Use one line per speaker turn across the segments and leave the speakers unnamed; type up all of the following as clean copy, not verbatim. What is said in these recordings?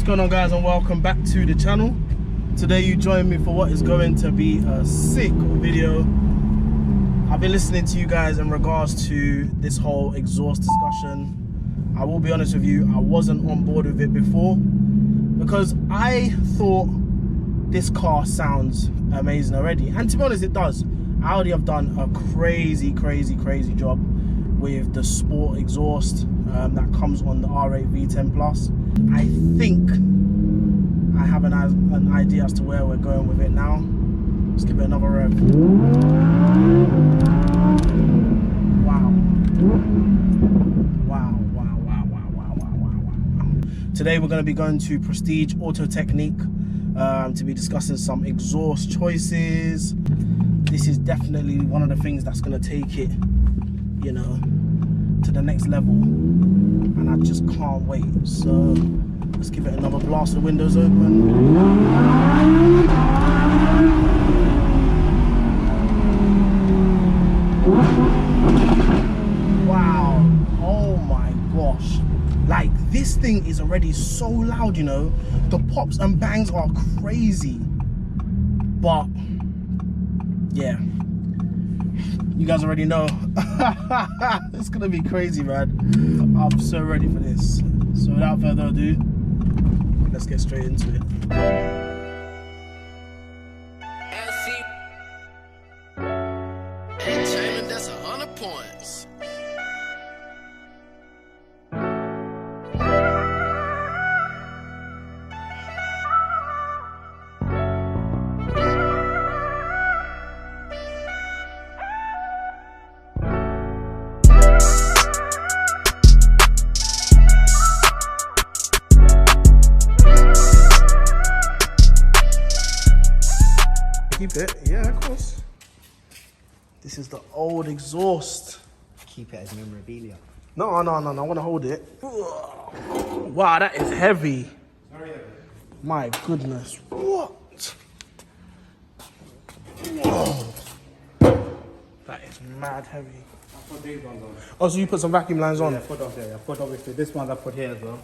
going on, guys, and welcome back to the channel. Today you join me for what is going to be a sick video. I've been listening to you guys in regards to this whole exhaust discussion. I will be honest with you, I wasn't on board with it before because I thought this car sounds amazing already, and to be honest it does. Audi have done a crazy job with the sport exhaust that comes on the R8 V10 PLUS. I think I have an idea as to where we're going with it now. Let's give it another rev. Wow. Today we're going to be going to Prestige AUTOTECHNIK to be discussing some exhaust choices. This is definitely one of the things that's going to take it, you know, to the next level, and I just can't wait. So let's give it another blast. The windows open. Wow, oh my gosh, like this thing is already so loud, you know, the pops and bangs are crazy. But yeah, you guys already know. It's gonna be crazy, man. I'm so ready for this. So without further ado, let's get straight into it.
Entertainment, that's 100 points.
Keep it, yeah, of course. This is the old exhaust.
Keep it as memorabilia.
No, I want to hold it. Wow, that is heavy.
Very heavy.
My goodness, what? Whoa. That is mad heavy.
I put these ones on.
Oh, so you put some vacuum lines on?
Yeah, I put off there. I put obviously this one I put here as well.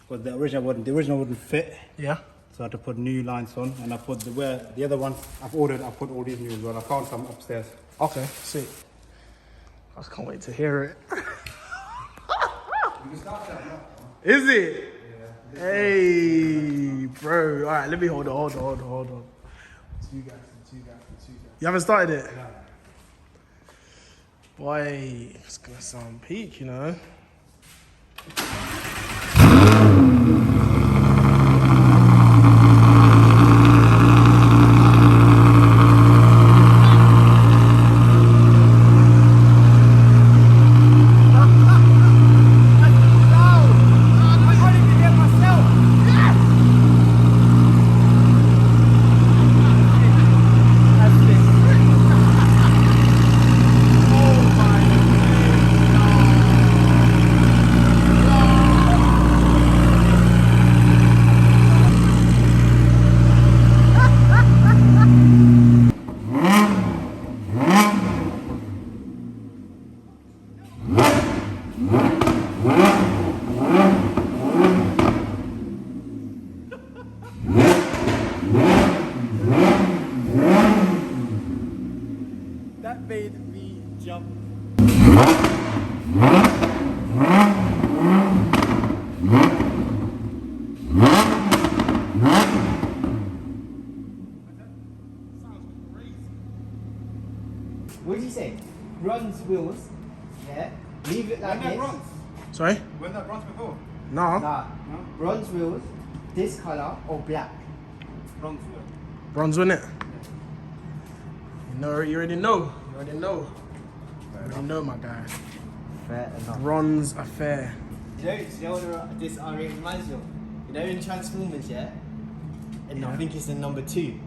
But the original wouldn't fit.
Yeah.
So I had to put new lines on, and I put the other ones I've ordered. I put all these new as well. I found some upstairs.
Okay, sick. I just can't wait to hear it.
You can start that now.
Is it?
Yeah.
Hey, bro. All right, let me hold on. Two guys. You haven't started it?
No.
Boy, it's gonna sound peak, you know. That made me jump.
What did you say? Bronze wheels, yeah? Leave it like
When that
this.
runs?
Sorry?
When that runs before?
No.
Nah, bronze wheels, this color or black.
Runs wheel.
Bronze, wasn't it? You already know. You already know, my guy.
Fair enough.
Bronze affair.
You know what this R8 reminds you of? You know in Transformers, yeah? And
Yeah.
I think it's the number 2.
you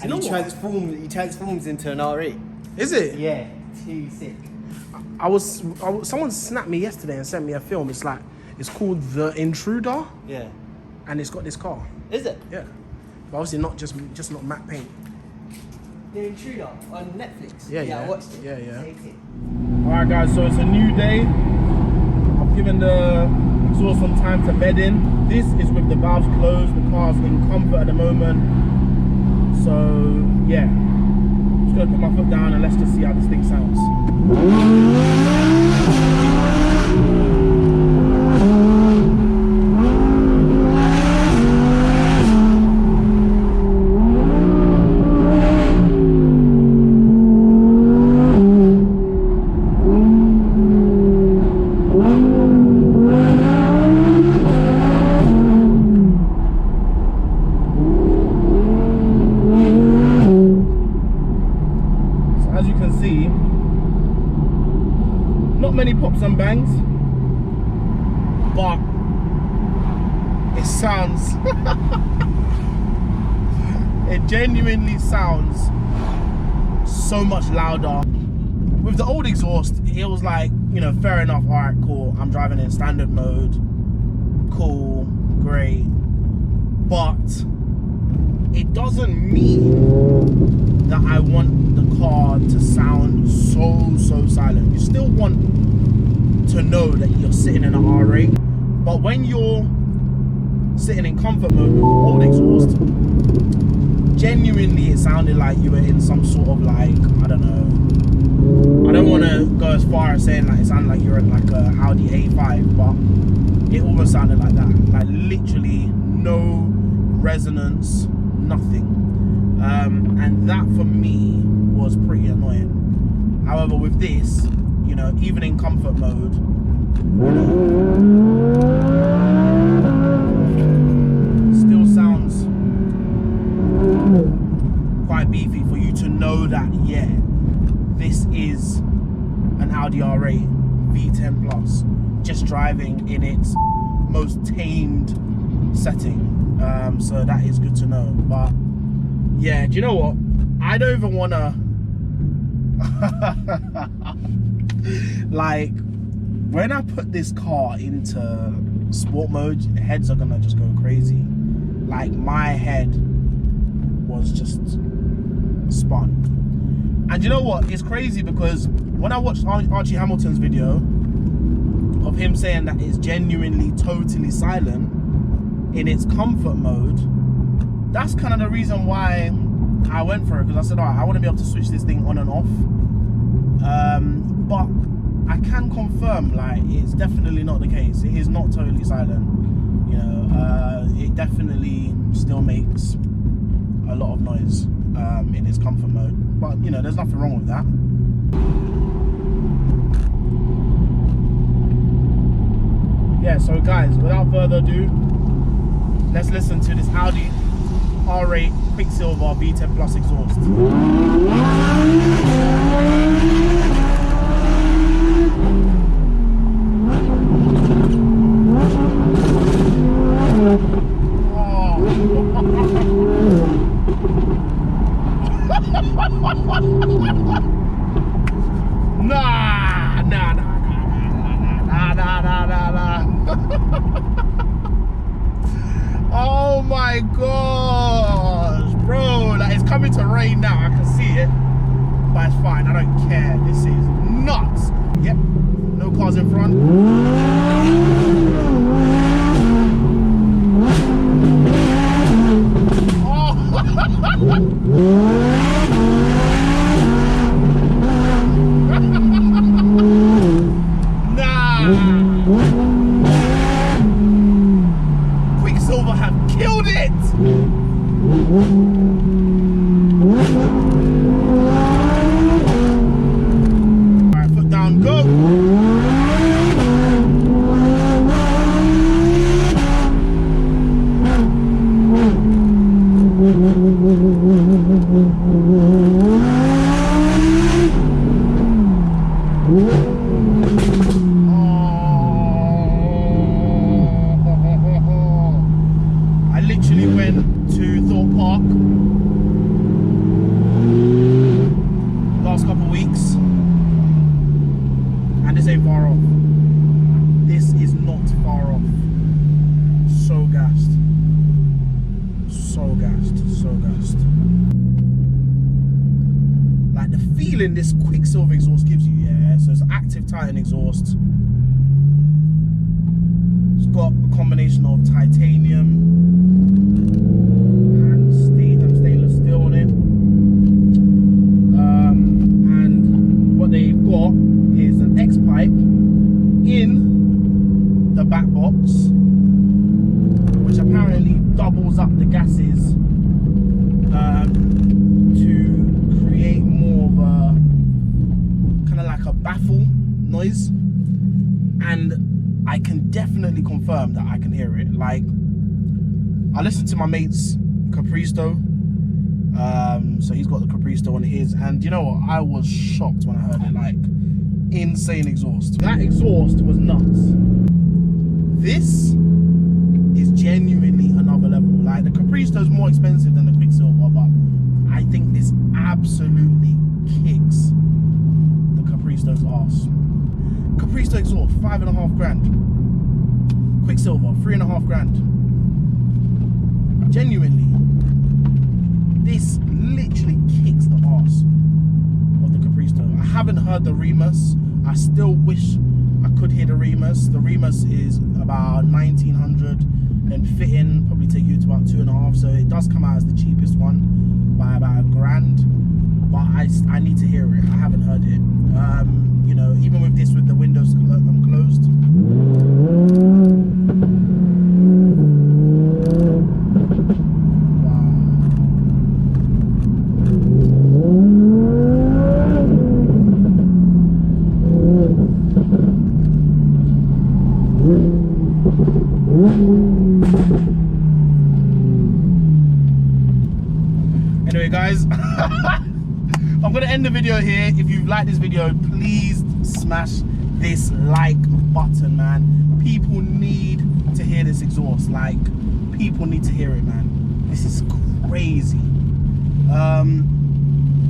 And
know
he
what?
transforms into an R8.
Is it?
Yeah, too sick.
Someone snapped me yesterday and sent me a film. It's called The Intruder,
Yeah.
and it's got this car.
Is it?
Yeah. But obviously not just not matte paint.
The Intruder on Netflix.
Yeah.
I watched it.
Yeah.
Sick.
Alright guys, so it's a new day. I've given the exhaust some time to bed in. This is with the valves closed, the car's in comfort at the moment. So yeah, I'm just gonna put my foot down and let's just see how this thing sounds. Many pops and bangs, but it sounds it genuinely sounds so much louder. With the old exhaust, it was like, you know, fair enough, all right, cool, I'm driving in standard mode, cool, great, but it doesn't mean that I want the car to sound so silent. You still want to know that you're sitting in an R8, but when you're sitting in comfort mode with the old exhaust, genuinely it sounded like you were in some sort of, like, I don't know, I don't want to go as far as saying like it sounded like you're in like a Audi A5, but it almost sounded like that, like literally no resonance, nothing. And that for me was pretty annoying. However, with this, you know, even in comfort mode, you know, still sounds quite beefy for you to know that, yeah, this is an Audi R8 V10 PLUS, just driving in its most tamed setting. So that is good to know. But yeah, do you know what? I don't even want to like, when I put this car into sport mode, heads are gonna just go crazy. Like, my head was just spun. And you know what? It's crazy because when I watched Archie Hamilton's video of him saying that it's genuinely totally silent in its comfort mode, that's kind of the reason why I went for it, because I said, all right, I want to be able to switch this thing on and off. But I can confirm, like, it's definitely not the case. It is not totally silent. You know, it definitely still makes a lot of noise in its comfort mode. But, you know, there's nothing wrong with that. Yeah, so guys, without further ado, let's listen to this Audi R8 Quicksilver V10 PLUS exhaust. Oh my gosh, bro, like, it's coming to rain now, I can see it, but it's fine, I don't care. This is nuts. Yep, no cars in front. Quicksilver have killed it! Alright, foot down, go! I literally went to Thorpe Park last couple of weeks, and this ain't far off. This is not far off. So gassed. So gassed. So gassed. Like, the feeling this Quicksilver exhaust gives you, yeah? So it's an active Titan exhaust. It's got a combination of titanium and stainless steel on it. And what they've got is an X pipe in the back box, which apparently doubles up the gases to create more of a kind of like a baffle noise. And I can definitely confirm that I can hear it. Like, I listened to my mate's Capristo, so he's got the Capristo on his, and you know what, I was shocked when I heard it. Like, insane exhaust. That exhaust was nuts. This is genuinely another level. Like, the Capristo is more expensive than the Quicksilver, but I think this absolutely kicks the Capristo's ass. Capristo exhaust, 5.5 grand. Quicksilver, 3.5 grand. Genuinely, this literally kicks the ass of the Capristo. I haven't heard the Remus. I still wish I could hear the Remus. The Remus is about 1900, and fitting probably take you to about 2.5. So it does come out as the cheapest one by about £1 grand. But I need to hear it. I haven't heard it. You know, even with this, with the windows closed. Anyway, guys, I'm gonna end the video here. If you've liked this video, please smash this like button, man. People need to hear this exhaust. Like, people need to hear it, man. This is crazy.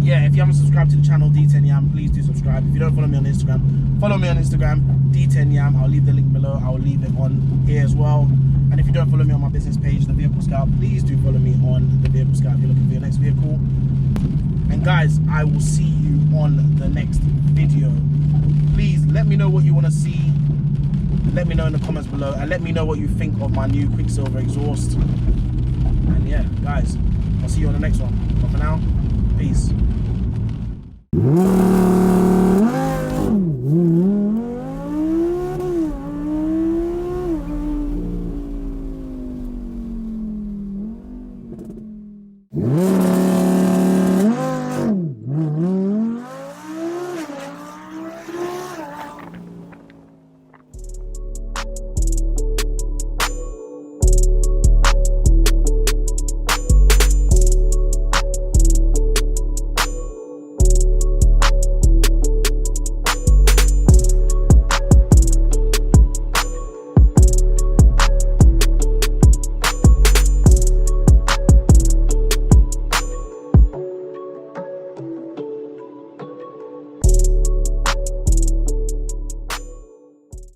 Yeah, if you haven't subscribed to the channel D10Yam, please do subscribe. If you don't follow me on Instagram, follow me on Instagram, D10Yam. I'll leave the link below. I'll leave it on here as well. And if you don't follow me on my business page, The Vehicle Scout, please do follow me on The Vehicle Scout if you're looking for your next vehicle. And guys, I will see you on the next video. Please let me know what you want to see. Let me know in the comments below, and let me know what you think of my new Quicksilver exhaust. And yeah, guys, I'll see you on the next one. But for now, peace.